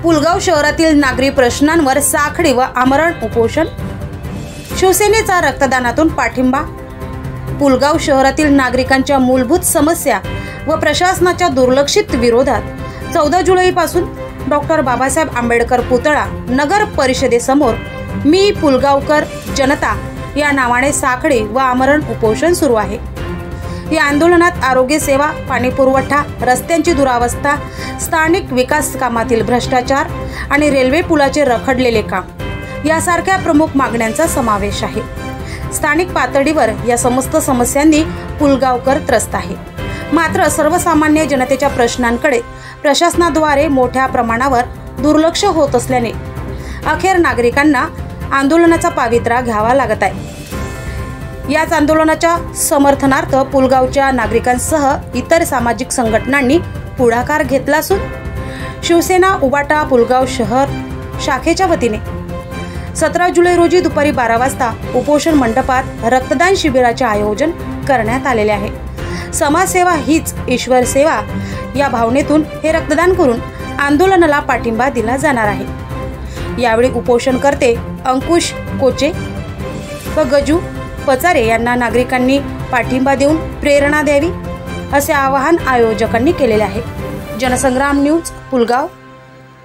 पुलगाव शहरातील नागरी प्रश्नांवर साखळी व आमरण उपोषण. शिवसेनेचा रक्तदानातून पाठिंबा. पुलगाव शहरातील नागरिकांच्या मूलभूत समस्या व प्रशासनाच्या दुर्लक्षित विरोधात 14 जुलैपासून डॉक्टर बाबासाहेब आंबेडकर पुतळा नगर परिषदेसमोर मी पुलगावकर जनता या नावाने साखळी व आमरण उपोषण सुरू आहे. या आंदोलनात आरोग्य सेवा, पाणी पुरवठा, रस्त्यांची दुरावस्था, स्थानिक विकास कामातील भ्रष्टाचार आणि रेल्वे पुलाचे रखडलेले काम यासारख्या प्रमुख मागण्यांचा समावेश आहे. स्थानिक पातळीवर या समस्त समस्यांनी पुलगावकर त्रस्त आहे. मात्र सर्वसामान्य जनतेच्या प्रश्नांकडे प्रशासनाद्वारे मोठ्या प्रमाणावर दुर्लक्ष होत असल्याने अखेर नागरिकांना आंदोलनाचा पावित्रा घ्यावा लागत आहे. याच आंदोलनाच्या समर्थनार्थ पुलगावच्या नागरिकांसह इतर सामाजिक संघटनांनी पुढाकार घेतला असून शिवसेना उबाटा पुलगाव शहर शाखेच्या वतीने 17 जुलै रोजी दुपारी 12 वाजता उपोषण मंडपात रक्तदान शिबिराचे आयोजन करण्यात आलेले आहे. समाजसेवा हीच ईश्वर सेवा या भावनेतून हे रक्तदान करून आंदोलनाला पाठिंबा दिला जाणार आहे. यावेळी उपोषणकर्ते अंकुश कोचे व गजू पचारे यांना नागरिकांनी पाठिंबा देऊन प्रेरणा द्यावी असे आवाहन आयोजकांनी केलेले आहे. जनसंग्राम न्यूज पुलगाव.